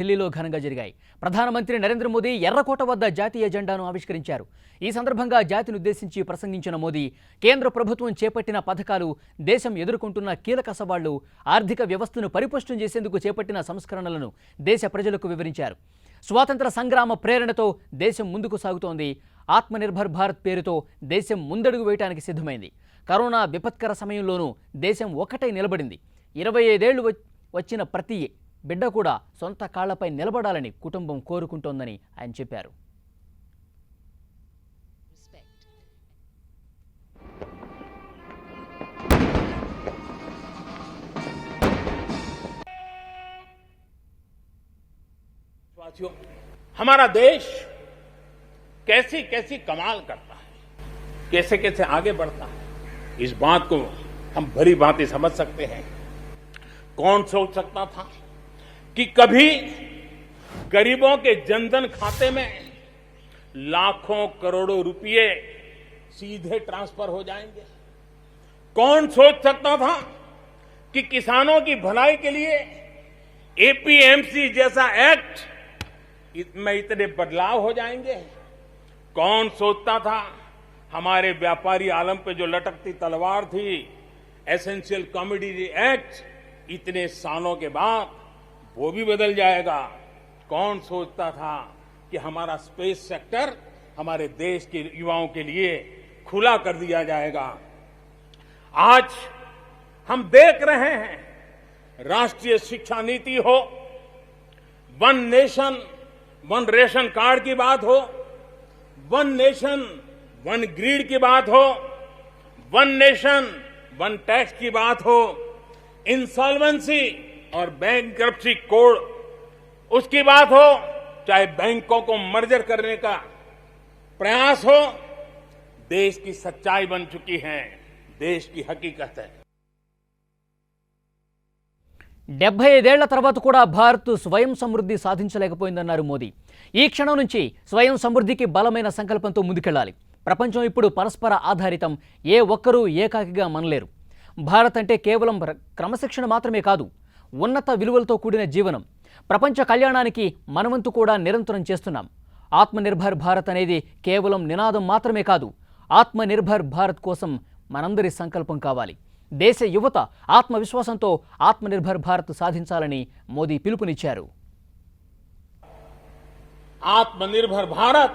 ఢిల్లీలో ఘనంగా జరిగాయి. ప్రధానమంత్రి నరేంద్ర మోదీ ఎర్రకోట వద్ద జాతీయ జెండాను ఆవిష్కరించారు. ఈ సందర్భంగా జాతిని ఉద్దేశించి ప్రసంగించిన మోదీ కేంద్ర ప్రభుత్వం చేపట్టిన పథకాలు, దేశం ఎదుర్కొంటున్న కీలక సవాళ్లు, ఆర్థిక వ్యవస్థను పరిపుష్టం చేసేందుకు చేపట్టిన సంస్కరణలను దేశ ప్రజలకు వివరించారు. స్వాతంత్ర సంగ్రామ ప్రేరణతో దేశం ముందుకు సాగుతోంది. ఆత్మనిర్భర్ భారత్ పేరుతో దేశం ముందడుగు వేయడానికి సిద్ధమైంది. కరోనా విపత్కర సమయంలోనూ దేశం ఒకటై నిలబడింది. 25 ఏళ్లు వచ్చిన ప్రతి బిడ్డ కూడా సొంత కాళ్లపై నిలబడాలని కుటుంబం కోరుకుంటోందని ఆయన చెప్పారు. हमारा देश कैसी कैसी कमाल करता है, कैसे कैसे आगे बढ़ता है, इस बात को हम भली भांति समझ सकते हैं। कौन सोच सकता था कि कभी गरीबों के जनधन खाते में लाखों करोड़ों रुपए सीधे ट्रांसफर हो जाएंगे। कौन सोच सकता था कि किसानों की भलाई के लिए एपीएमसी जैसा एक्ट में इतने बदलाव हो जाएंगे। कौन सोचता था हमारे व्यापारी आलम पे जो लटकती तलवार थी, एसेंशियल कमोडिटी एक्ट, इतने सालों के बाद वो भी बदल जाएगा। कौन सोचता था कि हमारा स्पेस सेक्टर हमारे देश के युवाओं के लिए खुला कर दिया जाएगा। आज हम देख रहे हैं, राष्ट्रीय शिक्षा नीति हो, one nation one ration card की बात हो, वन नेशन वन ग्रिड की बात हो, वन नेशन वन टैक्स की बात हो, इंसॉल्वेंसी और बैंकरप्सी कोड उसकी बात हो, चाहे बैंकों को मर्जर करने का प्रयास हो, देश की सच्चाई बन चुकी है, देश की हकीकत है। 75 ఏళ్ల తర్వాత కూడా భారత్ స్వయం సమృద్ధి సాధించలేకపోయిందన్నారు మోదీ. ఈ క్షణం నుంచి స్వయం సమృద్ధికి బలమైన సంకల్పంతో ముందుకెళ్లాలి. ప్రపంచం ఇప్పుడు పరస్పర ఆధారితం. ఏ ఒక్కరూ ఏకాకిగా మనలేరు. భారత్ అంటే కేవలం క్రమశిక్షణ మాత్రమే కాదు, ఉన్నత విలువలతో కూడిన జీవనం. ప్రపంచ కళ్యాణానికి మనవంతు కూడా నిరంతరం చేస్తున్నాం. ఆత్మనిర్భర్ భారత్ అనేది కేవలం నినాదం మాత్రమే కాదు, ఆత్మనిర్భర్ భారత్ కోసం మనందరి సంకల్పం కావాలి. దేశ యువత ఆత్మవిశ్వాసంతో ఆత్మనిర్భర్ భారత్ సాధించాలని మోదీ పిలుపునిచ్చారు. आत्मनिर्भर भारत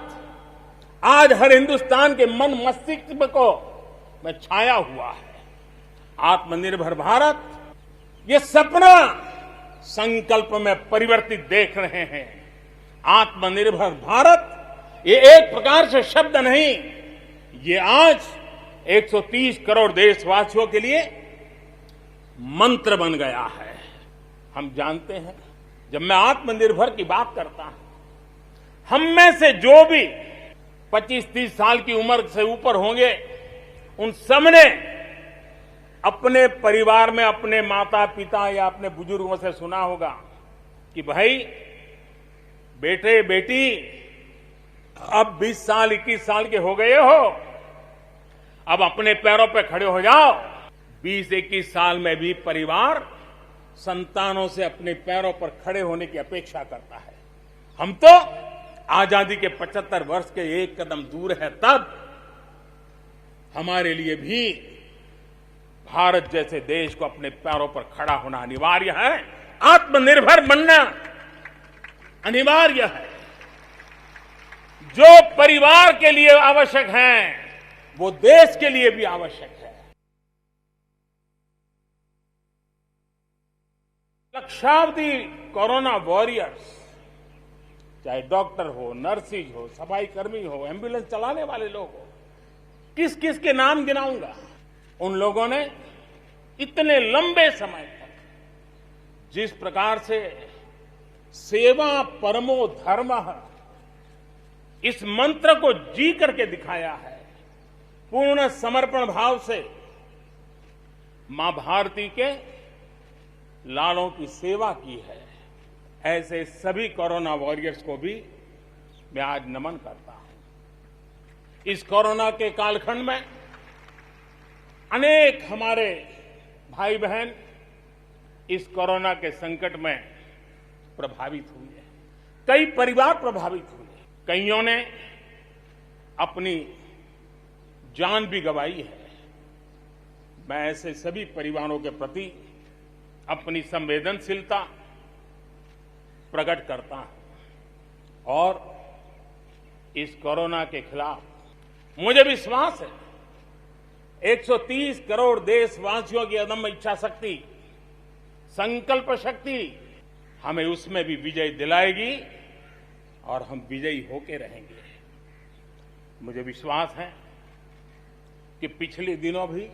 आज हर हिंदुस्तान के मन मस्तिष्क को में छाया हुआ है। आत्मनिर्भर भारत ये सपना संकल्प में परिवर्तित देख रहे हैं। आत्मनिर्भर भारत ये एक प्रकार से शब्द नहीं, ये आज 130 करोड़ देशवासियों के लिए मंत्र बन गया है। हम जानते हैं, जब मैं आत्मनिर्भर की बात करता हूं, हम में से जो भी 25-30 साल की उम्र से ऊपर होंगे, उन सबने अपने परिवार में अपने माता पिता या अपने बुजुर्गों से सुना होगा कि भाई बेटे बेटी अब 20 साल 21 साल के हो गए हो, अब अपने पैरों पर खड़े हो जाओ। 20-21 साल में भी परिवार संतानों से अपने पैरों पर खड़े होने की अपेक्षा करता है। हम तो आजादी के 75 वर्ष के एक कदम दूर है, तब हमारे लिए भी भारत जैसे देश को अपने पैरों पर खड़ा होना अनिवार्य है। आत्मनिर्भर बनना अनिवार्य है। जो परिवार के लिए आवश्यक है, वो देश के लिए भी आवश्यक है। लक्षावधि कोरोना वॉरियर्स, चाहे डॉक्टर हो, नर्सिंग हो, सफाई कर्मी हो, एम्बुलेंस चलाने वाले लोग हो, किस किस के नाम गिनाऊंगा। उन लोगों ने इतने लंबे समय तक जिस प्रकार से सेवा परमो धर्मः इस मंत्र को जी करके दिखाया है, पूर्ण समर्पण भाव से मां भारती के लालों की सेवा की है, ऐसे सभी कोरोना वॉरियर्स को भी मैं आज नमन करता हूं। इस कोरोना के कालखंड में अनेक हमारे भाई बहन इस कोरोना के संकट में प्रभावित हुई है। कई परिवार प्रभावित हुए, कईयों ने अपनी जान भी गंवाई है। मैं ऐसे सभी परिवारों के प्रति अपनी संवेदनशीलता प्रकट करता हूं और इस कोरोना के खिलाफ मुझे विश्वास है 130 करोड़ देशवासियों की अदम्य इच्छा शक्ति, संकल्प शक्ति हमें उसमें भी विजय दिलाएगी और हम विजयी होके रहेंगे। मुझे विश्वास है कि पिछले दिनों भी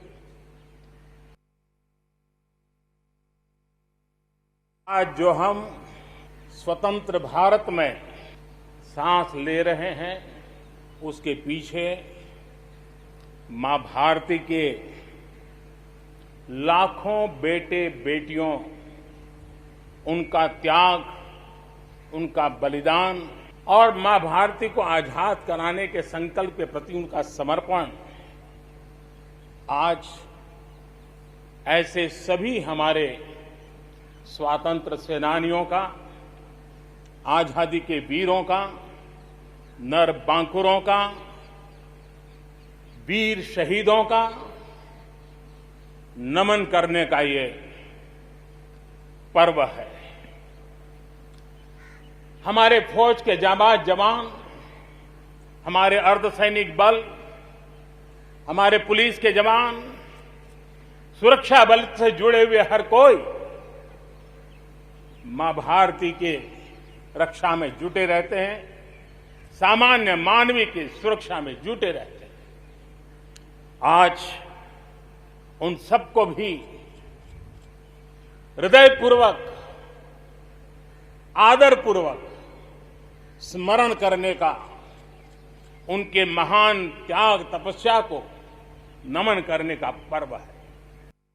आज जो हम स्वतंत्र भारत में सांस ले रहे हैं, उसके पीछे मां भारती के लाखों बेटे बेटियों, उनका त्याग, उनका बलिदान और मां भारती को आजाद कराने के संकल्प के प्रति उनका समर्पण आज ऐसे सभी हमारे स्वातंत्र सेनानियों का, आजादी के वीरों का, नर बांकुरों का, वीर शहीदों का नमन करने का ये पर्व है। हमारे फौज के जाबाज जवान, हमारे अर्धसैनिक बल, हमारे पुलिस के जवान, सुरक्षा बल से जुड़े हुए हर कोई मां भारती के रक्षा में जुटे रहते हैं, सामान्य मानवीय की सुरक्षा में जुटे रहते हैं। आज उन सबको भी हृदयपूर्वक, आदरपूर्वक स्मरण करने का, उनके महान त्याग तपस्या को नमन करने का पर्व है।